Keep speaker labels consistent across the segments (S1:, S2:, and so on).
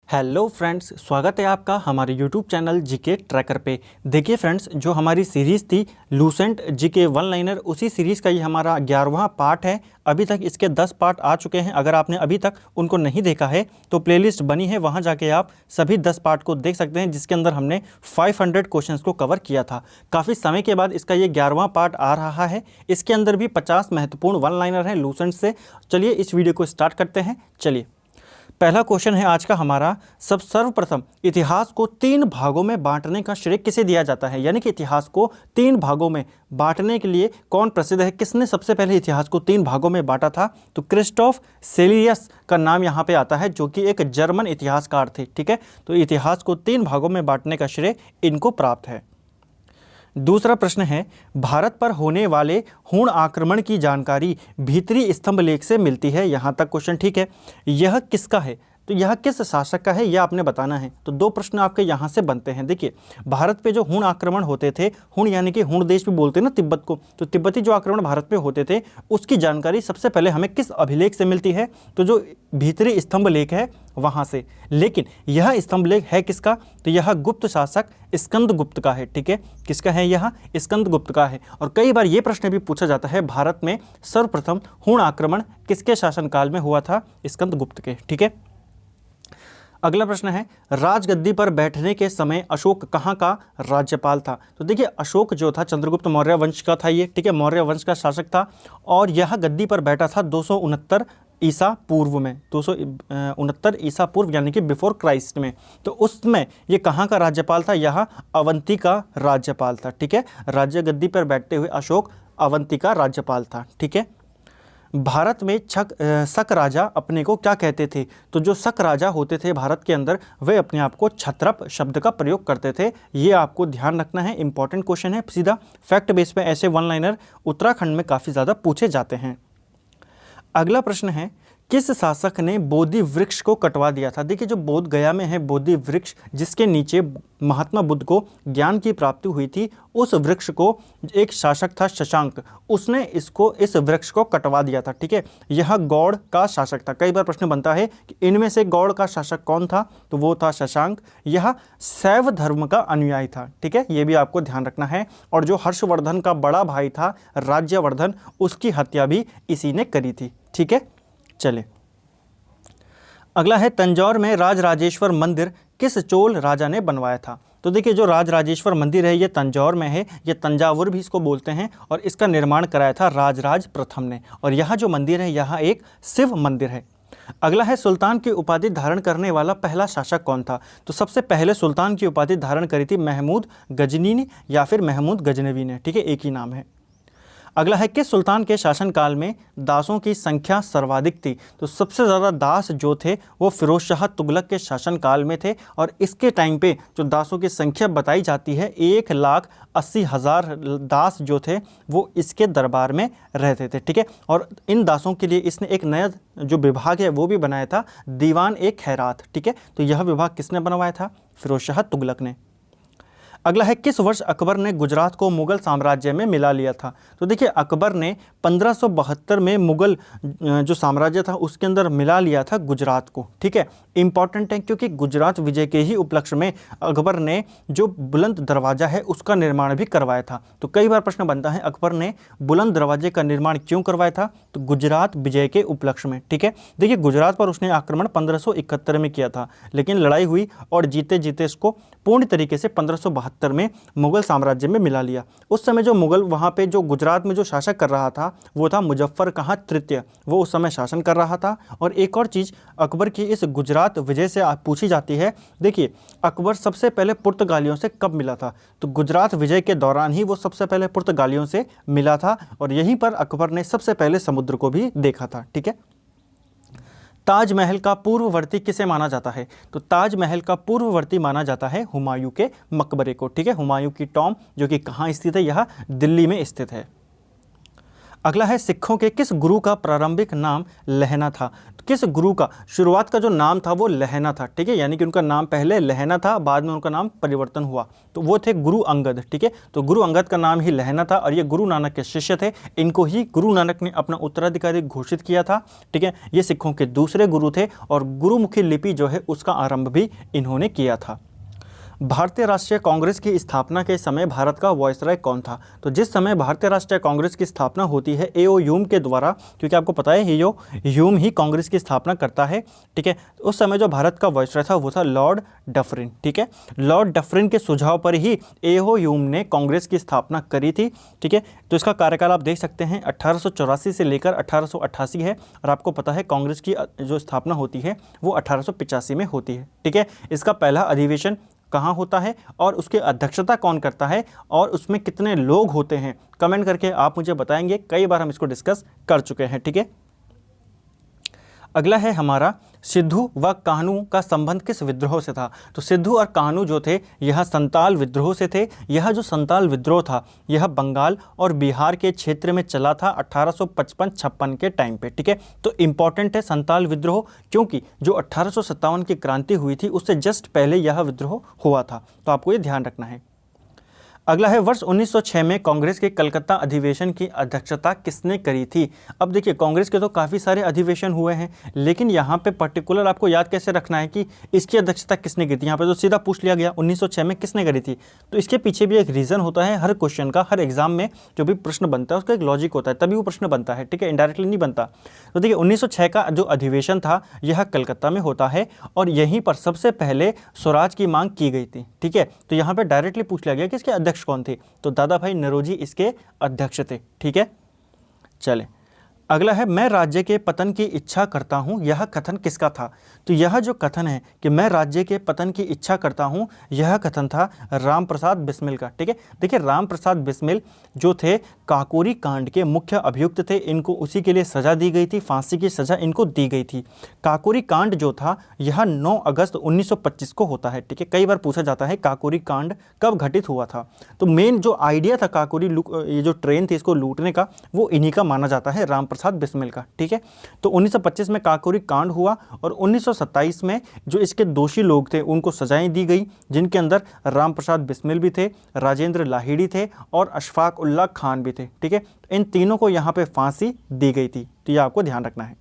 S1: Hello friends, स्वागत है आपका हमारे यूट्यूब चैनल जीके ट्रैकर पे। देखिए फ्रेंड्स, जो हमारी सीरीज़ थी लूसेंट जीके वन लाइनर, उसी सीरीज़ का ये हमारा 11वां पार्ट है। अभी तक इसके 10 पार्ट आ चुके हैं। अगर आपने अभी तक उनको नहीं देखा है तो प्लेलिस्ट बनी है, वहाँ जाके आप सभी 10 पार्ट को देख सकते हैं, जिसके अंदर हमने 500 क्वेश्चंस को कवर किया था। काफ़ी समय के बाद इसका ये 11वां पार्ट आ रहा है। इसके अंदर भी 50 महत्वपूर्ण वन लाइनर हैं लूसेंट से। चलिए इस वीडियो को स्टार्ट करते हैं। चलिए, पहला क्वेश्चन है आज का हमारा, सर्वप्रथम इतिहास को 3 भागों में बांटने का श्रेय किसे दिया जाता है? यानी कि इतिहास को 3 भागों में बांटने के लिए कौन प्रसिद्ध है? किसने सबसे पहले इतिहास को 3 भागों में बांटा था? तो क्रिस्टोफ सेलियस का नाम यहाँ पे आता है, जो कि एक जर्मन इतिहासकार थे। ठीक है, तो इतिहास को 3 भागों में बांटने का श्रेय इनको प्राप्त है। दूसरा प्रश्न है, भारत पर होने वाले हूण आक्रमण की जानकारी भीतरी स्तंभ लेख से मिलती है। यहाँ तक क्वेश्चन ठीक है। यह किसका है? तो यह किस शासक का है, यह आपने बताना है। तो 2 प्रश्न आपके यहाँ से बनते हैं। देखिए, भारत पे जो हूण आक्रमण होते थे, हूण यानी कि हूण देश भी बोलते हैं ना तिब्बत को, तो तिब्बती जो आक्रमण भारत पे होते थे उसकी जानकारी सबसे पहले हमें किस अभिलेख से मिलती है? तो जो भीतरी स्तंभ लेख है वहाँ से। लेकिन यह स्तंभ लेख है किसका? तो यह गुप्त शासक स्कंदगुप्त का है। ठीक है, किसका है? यह स्कंदगुप्त का है। और कई बार ये प्रश्न भी पूछा जाता है, भारत में सर्वप्रथम हूण आक्रमण किसके शासनकाल में हुआ था? स्कंदगुप्त के। ठीक है, अगला प्रश्न है, राजगद्दी पर बैठने के समय अशोक कहाँ का राज्यपाल था? तो देखिए, अशोक जो था चंद्रगुप्त मौर्य वंश का था ये। ठीक है, मौर्य वंश का शासक था और यह गद्दी पर बैठा था 269 ईसा पूर्व में, 269 ईसा पूर्व यानी कि बिफोर क्राइस्ट में। तो उसमें ये कहाँ का राज्यपाल था? यह अवंती का राज्यपाल था। ठीक है, राज्य गद्दी पर बैठते हुए अशोक अवंती का राज्यपाल था। ठीक है, भारत में शक राजा अपने को क्या कहते थे? तो जो शक राजा होते थे भारत के अंदर, वे अपने आप को क्षत्रप शब्द का प्रयोग करते थे। ये आपको ध्यान रखना है, इंपॉर्टेंट क्वेश्चन है। सीधा फैक्ट बेस पे ऐसे वन लाइनर उत्तराखंड में काफ़ी ज़्यादा पूछे जाते हैं। अगला प्रश्न है, किस शासक ने बोधि वृक्ष को कटवा दिया था? देखिए, जो बोध गया में है बोधि वृक्ष, जिसके नीचे महात्मा बुद्ध को ज्ञान की प्राप्ति हुई थी, उस वृक्ष को एक शासक था शशांक, उसने इस वृक्ष को कटवा दिया था। ठीक है, यह गौड़ का शासक था। कई बार प्रश्न बनता है कि इनमें से गौड़ का शासक कौन था? तो वो था शशांक। यह शैव धर्म का अनुयायी था। ठीक है, ये भी आपको ध्यान रखना है। और जो हर्षवर्धन का बड़ा भाई था राज्यवर्धन, उसकी हत्या भी इसी ने करी थी। ठीक है, चले अगला है, तंजौर में राजराजेश्वर मंदिर किस चोल राजा ने बनवाया था? तो देखिए, जो राजराजेश्वर मंदिर है ये तंजौर में है, ये तंजावुर भी इसको बोलते हैं, और इसका निर्माण कराया था राजराज प्रथम ने। और यहाँ जो मंदिर है यहाँ एक शिव मंदिर है। अगला है, सुल्तान की उपाधि धारण करने वाला पहला शासक कौन था? तो सबसे पहले सुल्तान की उपाधि धारण करी थी महमूद गजनी ने या फिर महमूद गजनवी ने। ठीक है, एक ही नाम है। अगला है, किस सुल्तान के शासनकाल में दासों की संख्या सर्वाधिक थी? तो सबसे ज़्यादा दास जो थे वो फिरोज शाह तुगलक के शासनकाल में थे। और इसके टाइम पे जो दासों की संख्या बताई जाती है, 1,80,000 दास जो थे वो इसके दरबार में रहते थे। ठीक है, और इन दासों के लिए इसने एक नया जो विभाग है वो भी बनाया था, दीवान ए खैरात। ठीक है, तो यह विभाग किसने बनवाया था? फिरोज शाह तुगलक ने। अगला है, किस वर्ष अकबर ने गुजरात को मुगल साम्राज्य में मिला लिया था? तो देखिए, अकबर ने 1572 में मुगल जो साम्राज्य था उसके अंदर मिला लिया था गुजरात को। ठीक है, इंपॉर्टेंट है क्योंकि गुजरात विजय के ही उपलक्ष्य में अकबर ने जो बुलंद दरवाज़ा है उसका निर्माण भी करवाया था। तो कई बार प्रश्न बनता है, अकबर ने बुलंद दरवाजे का निर्माण क्यों करवाया था? तो गुजरात विजय के उपलक्ष्य में। ठीक है, देखिए, गुजरात पर उसने आक्रमण 1571 में किया था, लेकिन लड़ाई हुई और जीते जीते इसको पूर्ण तरीके से 1572 में मुगल साम्राज्य में मिला लिया। उस समय जो मुगल वहाँ पे जो गुजरात में जो शासक कर रहा था वो था मुजफ्फर खां तृतीय, वो उस समय शासन कर रहा था। और एक और चीज़ अकबर की इस गुजरात विजय से पूछी जाती है। देखिए, अकबर सबसे पहले पुर्तगालियों से कब मिला था? तो गुजरात विजय के दौरान ही वो सबसे पहले पुर्तगालियों से मिला था, और यहीं पर अकबर ने सबसे पहले समुद्र को भी देखा था। ठीक है, ताजमहल का पूर्ववर्ती किसे माना जाता है? तो ताजमहल का पूर्ववर्ती माना जाता है हुमायूं के मकबरे को। ठीक है, हुमायूं की टॉम जो कि कहाँ स्थित है? यह दिल्ली में स्थित है। अगला है, सिखों के किस गुरु का प्रारंभिक नाम लहना था? किस गुरु का शुरुआत का जो नाम था वो लहना था, ठीक है, यानी कि उनका नाम पहले लहना था, बाद में उनका नाम परिवर्तन हुआ, तो वो थे गुरु अंगद, ठीक है। तो गुरु अंगद का नाम ही लहना था और ये गुरु नानक के शिष्य थे। इनको ही गुरु नानक ने अपना उत्तराधिकारी घोषित किया था, ठीक है। ये सिखों के दूसरे गुरु थे और गुरुमुखी लिपि जो है उसका आरंभ भी इन्होंने किया था। भारतीय राष्ट्रीय कांग्रेस की स्थापना के समय भारत का वायसराय कौन था? तो जिस समय भारतीय राष्ट्रीय कांग्रेस की स्थापना होती है एओ ह्यूम के द्वारा, क्योंकि आपको पता है एओ ह्यूम ही कांग्रेस की स्थापना करता है, ठीक है। उस समय जो भारत का वायसराय था वो था लॉर्ड डफरिन, ठीक है। लॉर्ड डफरिन के सुझाव पर ही एओ ह्यूम ने कांग्रेस की स्थापना करी थी, ठीक है। तो इसका कार्यकाल आप देख सकते हैं 1884 से लेकर 1888 है और आपको पता है कांग्रेस की जो स्थापना होती है वो 1885 में होती है, ठीक है। इसका पहला अधिवेशन कहाँ होता है और उसकी अध्यक्षता कौन करता है और उसमें कितने लोग होते हैं, कमेंट करके आप मुझे बताएंगे। कई बार हम इसको डिस्कस कर चुके हैं, ठीक है। अगला है हमारा सिद्धू व कान्हू का संबंध किस विद्रोह से था? तो सिद्धू और कान्हू जो थे यह संताल विद्रोह से थे। यह जो संताल विद्रोह था यह बंगाल और बिहार के क्षेत्र में चला था 1855-56 के टाइम पे, ठीक है। तो इम्पॉर्टेंट है संताल विद्रोह, क्योंकि जो 1857 की क्रांति हुई थी उससे जस्ट पहले यह विद्रोह हुआ था, तो आपको ये ध्यान रखना है। अगला है वर्ष 1906 में कांग्रेस के कलकत्ता अधिवेशन की अध्यक्षता किसने करी थी? अब देखिए कांग्रेस के तो काफ़ी सारे अधिवेशन हुए हैं, लेकिन यहाँ पे पर्टिकुलर आपको याद कैसे रखना है कि इसकी अध्यक्षता किसने की थी। यहाँ पे तो सीधा पूछ लिया गया 1906 में किसने करी थी, तो इसके पीछे भी एक रीज़न होता है। हर क्वेश्चन का, हर एग्जाम में जो भी प्रश्न बनता है उसका एक लॉजिक होता है, तभी वो प्रश्न बनता है, ठीक है, इनडायरेक्टली नहीं बनता। तो देखिए 1906 का जो अधिवेशन था यह कलकत्ता में होता है और यहीं पर सबसे पहले स्वराज की मांग की गई थी, ठीक है। तो यहाँ पर डायरेक्टली पूछ लिया गया कि इसके अध्यक्ष कौन थे, तो दादा भाई नौरोजी इसके अध्यक्ष थे, ठीक है। चले अगला है मैं राज्य के पतन की इच्छा करता हूं, यह कथन किसका था? तो यह जो कथन है कि मैं राज्य के पतन की इच्छा करता हूं, यह कथन था राम प्रसाद बिस्मिल का, ठीक है। देखिए राम प्रसाद बिस्मिल जो थे काकोरी कांड के मुख्य अभियुक्त थे, इनको उसी के लिए सजा दी गई थी, फांसी की सजा इनको दी गई थी। काकोरी कांड जो था यह 9 अगस्त 1925 को होता है, ठीक है। कई बार पूछा जाता है काकोरी कांड कब घटित हुआ था, तो मेन जो आइडिया था काकोरी ये जो ट्रेन थी इसको लूटने का, वो इन्हीं का माना जाता है, राम प्रसाद बिस्मिल का, ठीक है। तो 1925 में काकोरी कांड हुआ और 1927 में जो इसके दोषी लोग थे उनको सजाएं दी गई, जिनके अंदर राम प्रसाद बिस्मिल भी थे, राजेंद्र लाहिड़ी थे और अशफाक उल्लाह खान भी थे, ठीक है। इन तीनों को यहाँ पे फांसी दी गई थी, तो यह आपको ध्यान रखना है।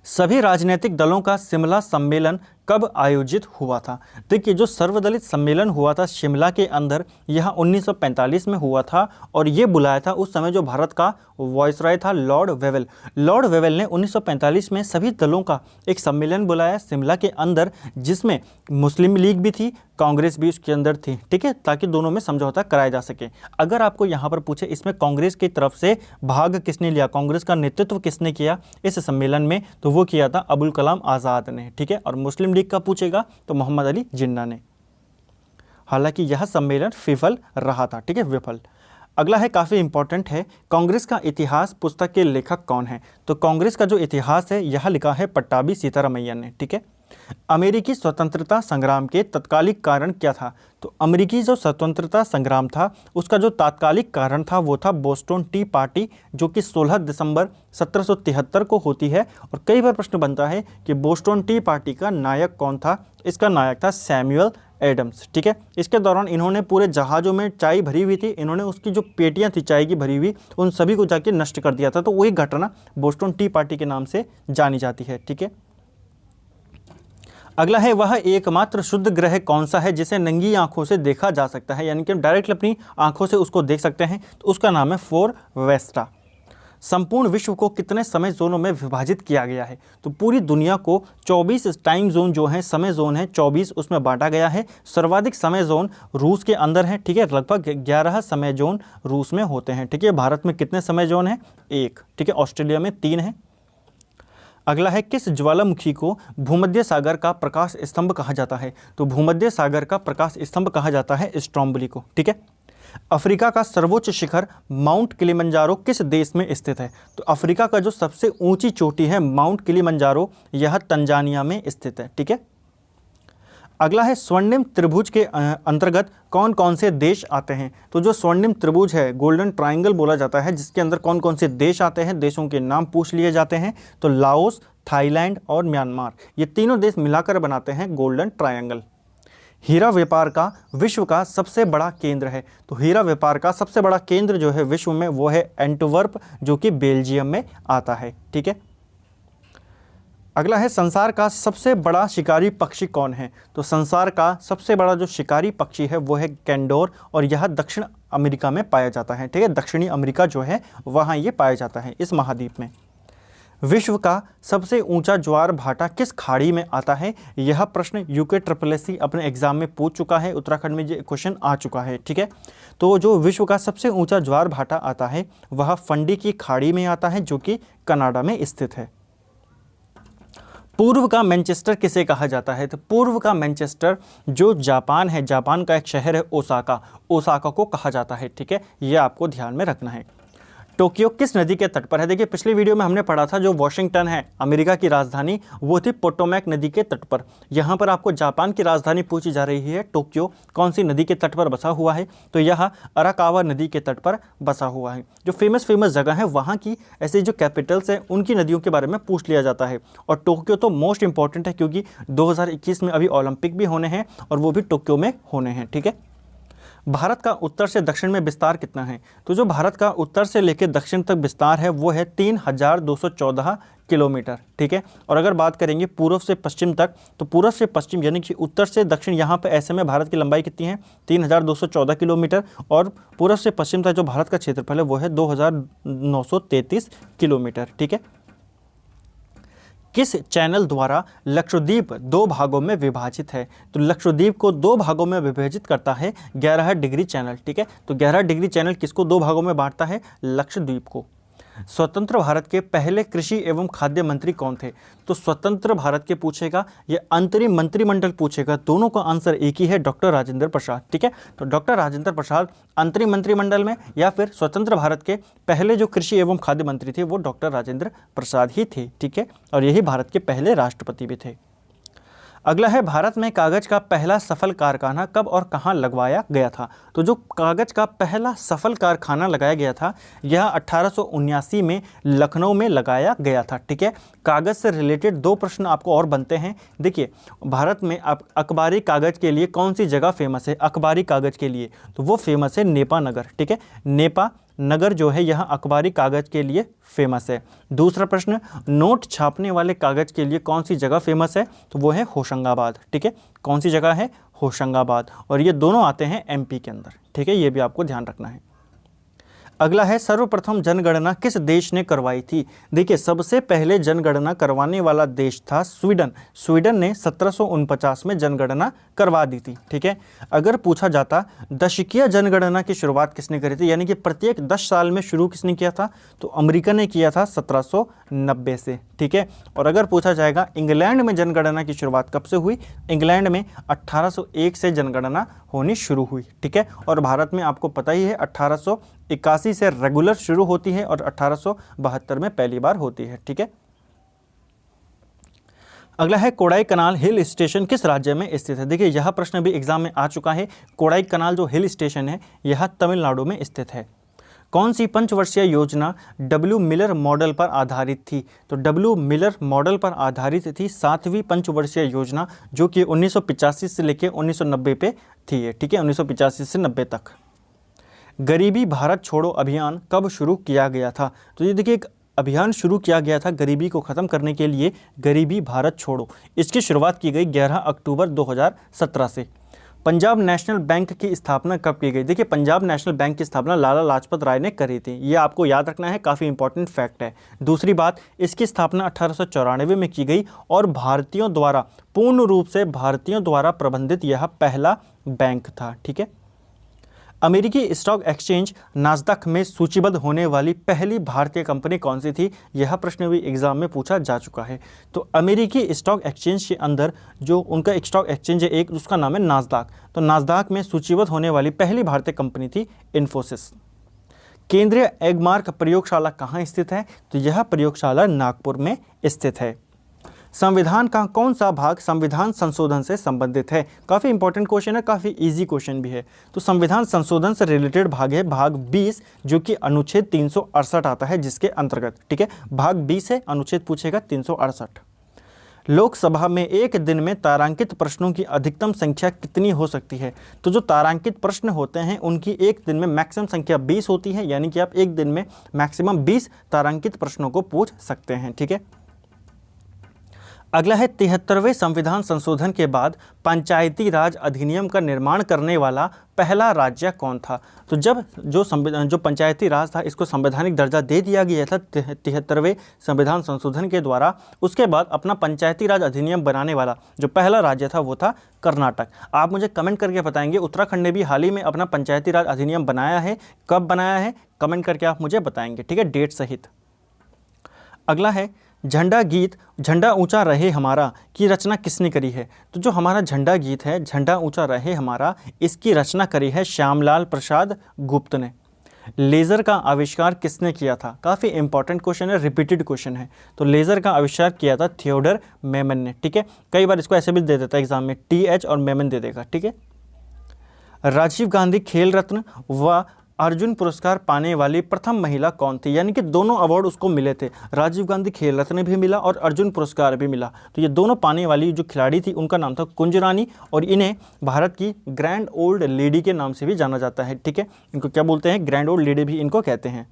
S1: सभी राजनीतिक दलों का शिमला सम्मेलन कब आयोजित हुआ था? देखिए जो सर्वदलित सम्मेलन हुआ था शिमला के अंदर, यह 1945 में हुआ था और ये बुलाया था उस समय जो भारत का वायसराय था लॉर्ड वेवेल। लॉर्ड वेवेल ने 1945 में सभी दलों का एक सम्मेलन बुलाया शिमला के अंदर, जिसमें मुस्लिम लीग भी थी, कांग्रेस भी उसके अंदर थी, ठीक है, ताकि दोनों में समझौता कराया जा सके। अगर आपको यहाँ पर पूछे इसमें कांग्रेस की तरफ से भाग किसने लिया, कांग्रेस का नेतृत्व किसने किया इस सम्मेलन में, तो वो किया था अबुल कलाम आज़ाद ने, ठीक है। और मुस्लिम लीग का पूछेगा तो मोहम्मद अली जिन्ना ने। हालांकि यह सम्मेलन विफल रहा था, ठीक है, विफल। अगला है काफ़ी इंपॉर्टेंट है, कांग्रेस का इतिहास पुस्तक के लेखक कौन है? तो कांग्रेस का जो इतिहास है यह लिखा है पट्टाभी सीतारामैया ने, ठीक है। अमेरिकी स्वतंत्रता संग्राम के तत्कालिक कारण क्या था? तो अमेरिकी जो स्वतंत्रता संग्राम था उसका जो तात्कालिक कारण था वो था बोस्टन टी पार्टी, जो कि 16 दिसंबर 1773 को होती है। और कई बार प्रश्न बनता है कि बोस्टन टी पार्टी का नायक कौन था? इसका नायक था सैमुअल एडम्स, ठीक है। इसके दौरान इन्होंने पूरे जहाज़ों में चाय भरी हुई थी, इन्होंने उसकी जो पेटियां थी चाय की भरी हुई उन सभी को जाके नष्ट कर दिया था, तो वही घटना बोस्टन टी पार्टी के नाम से जानी जाती है, ठीक है। अगला है वह एकमात्र शुद्ध ग्रह कौन सा है जिसे नंगी आंखों से देखा जा सकता है, यानी कि हम डायरेक्ट अपनी आंखों से उसको देख सकते हैं, तो उसका नाम है फोर वेस्टा। संपूर्ण विश्व को कितने समय जोनों में विभाजित किया गया है? तो पूरी दुनिया को 24 टाइम जोन जो है, समय जोन है 24, उसमें बांटा गया है। सर्वाधिक समय जोन रूस के अंदर है, ठीक है, लगभग 11 समय जोन रूस में होते हैं, ठीक है। भारत में कितने समय जोन है? 1, ठीक है। ऑस्ट्रेलिया में 3 है। अगला है किस ज्वालामुखी को भूमध्य सागर का प्रकाश स्तंभ कहा जाता है? तो भूमध्य सागर का प्रकाश स्तंभ कहा जाता है स्ट्रोम्बोली को, ठीक है। अफ्रीका का सर्वोच्च शिखर माउंट किलिमंजारो किस देश में स्थित है? तो अफ्रीका का जो सबसे ऊंची चोटी है माउंट किलिमंजारो, यह तंजानिया में स्थित है, ठीक है। अगला है स्वर्णिम त्रिभुज के अंतर्गत कौन कौन से देश आते हैं। तो जो स्वर्णिम त्रिभुज है, गोल्डन ट्रायंगल बोला जाता है, जिसके अंदर कौन कौन से देश आते हैं, देशों के नाम पूछ लिए जाते हैं। तो लाओस, थाईलैंड और म्यांमार, ये तीनों देश मिलाकर बनाते हैं गोल्डन ट्रायंगल। हीरा व्यापार का विश्व का सबसे बड़ा केंद्र है। तो हीरा व्यापार का सबसे बड़ा केंद्र जो है विश्व में वो है एंटवर्प, जो कि बेल्जियम में आता है। ठीक है। अगला है संसार का सबसे बड़ा शिकारी पक्षी कौन है। तो संसार का सबसे बड़ा जो शिकारी पक्षी है वो है कैंडोर, और यह दक्षिण अमेरिका में पाया जाता है। ठीक है, दक्षिणी अमेरिका जो है वहाँ ये पाया जाता है, इस महाद्वीप में। विश्व का सबसे ऊंचा ज्वार भाटा किस खाड़ी में आता है। यह प्रश्न UKSSC अपने एग्जाम में पूछ चुका है, उत्तराखंड में ये क्वेश्चन आ चुका है। ठीक है, तो जो विश्व का सबसे ऊंचा ज्वार भाटा आता है वह फंडी की खाड़ी में आता है, जो कि कनाडा में स्थित है। पूर्व का मैनचेस्टर किसे कहा जाता है। तो पूर्व का मैनचेस्टर जो जापान है, जापान का एक शहर है ओसाका, ओसाका को कहा जाता है। ठीक है, ये आपको ध्यान में रखना है। टोक्यो किस नदी के तट पर है। देखिए पिछले वीडियो में हमने पढ़ा था जो वॉशिंगटन है अमेरिका की राजधानी, वो थी पोटोमैक नदी के तट पर। यहाँ पर आपको जापान की राजधानी पूछी जा रही है टोक्यो कौन सी नदी के तट पर बसा हुआ है। तो यह अराकावा नदी के तट पर बसा हुआ है। जो फेमस जगह है वहाँ की ऐसे जो कैपिटल्स हैं उनकी नदियों के बारे में पूछ लिया जाता है। और टोक्यो तो मोस्ट इंपॉर्टेंट है क्योंकि 2021 में अभी ओलंपिक भी होने हैं और वो भी टोक्यो में होने हैं। ठीक है। भारत का उत्तर से दक्षिण में विस्तार कितना है। तो जो भारत का उत्तर से लेकर दक्षिण तक विस्तार है वो है 3214 किलोमीटर। ठीक है, और अगर बात करेंगे पूर्व से पश्चिम तक, तो पूर्व से पश्चिम यानी कि उत्तर से दक्षिण, यहाँ पे ऐसे में भारत की लंबाई कितनी है 3214 किलोमीटर, और पूर्व से पश्चिम तक जो भारत का क्षेत्रफल है वो है 2933 किलोमीटर। ठीक है। किस चैनल द्वारा लक्षद्वीप 2 भागों में विभाजित है। तो लक्षद्वीप को 2 भागों में विभाजित करता है 11 डिग्री चैनल। ठीक है, तो 11 डिग्री चैनल किसको 2 भागों में बांटता है, लक्षद्वीप को। स्वतंत्र भारत के पहले कृषि एवं खाद्य मंत्री कौन थे। तो स्वतंत्र भारत के पूछेगा, ये अंतरिम मंत्रिमंडल पूछेगा, दोनों का आंसर एक ही है, डॉक्टर राजेंद्र प्रसाद। ठीक है, तो डॉक्टर राजेंद्र प्रसाद अंतरिम मंत्रिमंडल में, या फिर स्वतंत्र भारत के पहले जो कृषि एवं खाद्य मंत्री थे वो डॉक्टर राजेंद्र प्रसाद ही थे। ठीक है, और यही भारत के पहले राष्ट्रपति भी थे। अगला है भारत में कागज का पहला सफल कारखाना कब और कहाँ लगवाया गया था। तो जो कागज का पहला सफल कारखाना लगाया गया था यह 1879 में लखनऊ में लगाया गया था। ठीक है, कागज से रिलेटेड 2 प्रश्न आपको और बनते हैं। देखिए भारत में अखबारी कागज के लिए कौन सी जगह फेमस है, अखबारी कागज के लिए, तो वो फेमस है नेपा नगर। ठीक है, नेपा नगर जो है यह अखबारी कागज के लिए फेमस है। दूसरा प्रश्न, नोट छापने वाले कागज के लिए कौन सी जगह फेमस है। तो वो है होशंगाबाद। ठीक है, कौन सी जगह है, होशंगाबाद, और ये दोनों आते हैं MP के अंदर। ठीक है, ये भी आपको ध्यान रखना है। अगला है सर्वप्रथम जनगणना किस देश ने करवाई थी। देखिए सबसे पहले जनगणना करवाने वाला देश था स्वीडन। स्वीडन ने 1749 में जनगणना करवा दी थी। ठीक है, अगर पूछा जाता दशकीय जनगणना की शुरुआत किसने करी थी, यानी कि प्रत्येक 10 साल में शुरू किसने किया था, तो अमेरिका ने किया था 1790 से। ठीक है, और अगर पूछा जाएगा इंग्लैंड में जनगणना की शुरुआत कब से हुई, इंग्लैंड में 1801 से जनगणना होनी शुरू हुई। ठीक है, और भारत में आपको पता ही है 1881 से रेगुलर शुरू होती है और 1872 में पहली बार होती है। ठीक है, अगला है कोडाई कनाल हिल स्टेशन किस राज्य में स्थित है। देखिए यह प्रश्न भी एग्जाम में आ चुका है। कोडाई कनाल जो हिल स्टेशन है यह तमिलनाडु में स्थित है। कौन सी पंचवर्षीय योजना W मिलर मॉडल पर आधारित थी। तो W मिलर मॉडल पर आधारित थी 7वीं पंचवर्षीय योजना, जो कि 1985 से लेकर 1990 पे थी। ठीक है, 1985 से 90 तक। गरीबी भारत छोड़ो अभियान कब शुरू किया गया था। तो ये देखिए एक अभियान शुरू किया गया था गरीबी को ख़त्म करने के लिए, गरीबी भारत छोड़ो। इसकी शुरुआत की गई 11 अक्टूबर 2017 से। पंजाब नेशनल बैंक की स्थापना कब की गई। देखिए पंजाब नेशनल बैंक की स्थापना लाला लाजपत राय ने करी थी, ये आपको याद रखना है, काफ़ी इंपॉर्टेंट फैक्ट है। दूसरी बात, इसकी स्थापना 1894 में की गई और भारतीयों द्वारा पूर्ण रूप से भारतीयों द्वारा प्रबंधित यह पहला बैंक था। ठीक है, अमेरिकी स्टॉक एक्सचेंज नास्डैक में सूचीबद्ध होने वाली पहली भारतीय कंपनी कौन सी थी, यह प्रश्न भी एग्जाम में पूछा जा चुका है। तो अमेरिकी स्टॉक एक्सचेंज के अंदर जो उनका एक स्टॉक एक्सचेंज है एक, उसका नाम है नास्डैक। तो नास्डैक में सूचीबद्ध होने वाली पहली भारतीय कंपनी थी इन्फोसिस। केंद्रीय एगमार्क प्रयोगशाला कहाँ स्थित है, तो यह प्रयोगशाला नागपुर में स्थित है। संविधान का कौन सा भाग संविधान संशोधन से संबंधित है? काफ़ी इंपॉर्टेंट क्वेश्चन है, काफ़ी इजी क्वेश्चन भी है। तो संविधान संशोधन से रिलेटेड भाग है भाग 20, जो कि अनुच्छेद 368 आता है जिसके अंतर्गत। ठीक है, भाग 20 है, अनुच्छेद पूछेगा 368। लोकसभा में एक दिन में तारांकित प्रश्नों की अधिकतम संख्या कितनी हो सकती है? तो जो तारांकित प्रश्न होते हैं उनकी एक दिन में मैक्सिमम संख्या 20 होती है, यानी कि आप एक दिन में मैक्सिमम 20 तारांकित प्रश्नों को पूछ सकते हैं। ठीक है, अगला है 73वें संविधान संशोधन के बाद पंचायती राज अधिनियम का निर्माण करने वाला पहला राज्य कौन था? तो जब जो पंचायती राज था इसको संवैधानिक दर्जा दे दिया गया था 73वें संविधान संशोधन के द्वारा, उसके बाद अपना पंचायती राज अधिनियम बनाने वाला जो पहला राज्य था वो था कर्नाटक। आप मुझे कमेंट करके बताएंगे उत्तराखंड ने भी हाल ही में अपना पंचायती राज अधिनियम बनाया है, कब बनाया है कमेंट करके आप मुझे बताएंगे। ठीक है, डेट सहित। अगला है झंडा गीत झंडा ऊंचा रहे हमारा की रचना किसने करी है? तो जो हमारा झंडा गीत है झंडा ऊंचा रहे हमारा, इसकी रचना करी है श्यामलाल प्रसाद गुप्त ने। लेज़र का आविष्कार किसने किया था? काफ़ी इंपॉर्टेंट क्वेश्चन है, रिपीटेड क्वेश्चन है। तो लेज़र का आविष्कार किया था थियोडर मेमन ने। ठीक है, कई बार इसको ऐसे भी दे देता है एग्जाम में, TH और मेमन दे देगा। ठीक है, राजीव गांधी खेल रत्न व अर्जुन पुरस्कार पाने वाली प्रथम महिला कौन थी? यानी कि दोनों अवार्ड उसको मिले थे, राजीव गांधी खेल रत्न भी मिला और अर्जुन पुरस्कार भी मिला। तो ये दोनों पाने वाली जो खिलाड़ी थी उनका नाम था कुंज रानी, और इन्हें भारत की ग्रैंड ओल्ड लेडी के नाम से भी जाना जाता है। ठीक है, इनको क्या बोलते हैं? ग्रैंड ओल्ड लेडी भी इनको कहते हैं।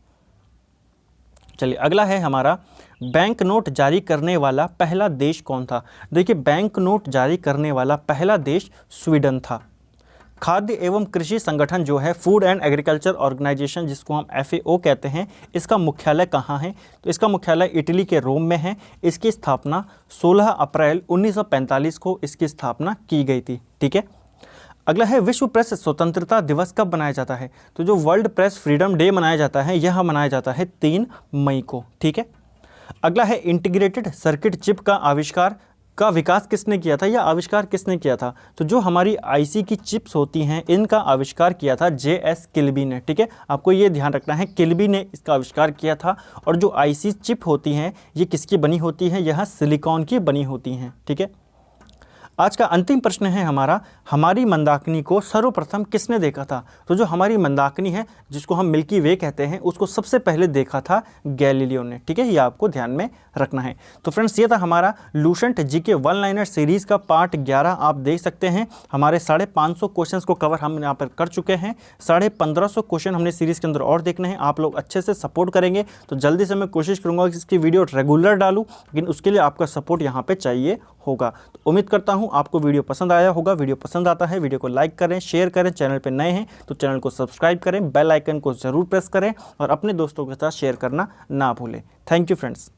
S1: चलिए, अगला है हमारा बैंक नोट जारी करने वाला पहला देश कौन था? देखिए, बैंक नोट जारी करने वाला पहला देश स्वीडन था। खाद्य एवं कृषि संगठन जो है फूड एंड एग्रीकल्चर ऑर्गेनाइजेशन, जिसको हम FAO कहते हैं, इसका मुख्यालय कहाँ है? तो इसका मुख्यालय इटली के रोम में है। इसकी स्थापना 16 अप्रैल 1945 को इसकी स्थापना की गई थी। ठीक है, अगला है विश्व प्रेस स्वतंत्रता दिवस कब मनाया जाता है? तो जो वर्ल्ड प्रेस फ्रीडम डे मनाया जाता है यह मनाया जाता है 3 मई को। ठीक है, अगला है इंटीग्रेटेड सर्किट चिप का विकास किसने किया था या आविष्कार किसने किया था? तो जो हमारी IC की चिप्स होती हैं इनका आविष्कार किया था JS किल्बी ने। ठीक है, आपको ये ध्यान रखना है, किल्बी ने इसका आविष्कार किया था। और जो IC चिप होती हैं ये किसकी बनी होती हैं? यह सिलिकॉन की बनी होती हैं। ठीक है, आज का अंतिम प्रश्न है हमारा, हमारी मंदाकिनी को सर्वप्रथम किसने देखा था? तो जो हमारी मंदाकिनी है जिसको हम मिल्की वे कहते हैं उसको सबसे पहले देखा था गैलीलियो ने। ठीक है, ये आपको ध्यान में रखना है। तो फ्रेंड्स, ये था हमारा Lucent GK one liner series का पार्ट 11। आप देख सकते हैं हमारे 550 क्वेश्चन को कवर हम यहाँ पर कर चुके हैं। 1550 क्वेश्चन हमने सीरीज़ के अंदर और देखने हैं। आप लोग अच्छे से सपोर्ट करेंगे तो जल्दी से मैं कोशिश करूँगा कि इसकी वीडियो रेगुलर डालूँ, लेकिन उसके लिए आपका सपोर्ट यहाँ पर चाहिए होगा। तो उम्मीद करता हूँ आपको वीडियो पसंद आया होगा। वीडियो पसंद आता है वीडियो को लाइक करें, शेयर करें, चैनल पे नए हैं तो चैनल को सब्सक्राइब करें, बेल आइकन को ज़रूर प्रेस करें और अपने दोस्तों के साथ शेयर करना ना भूलें। Thank you friends.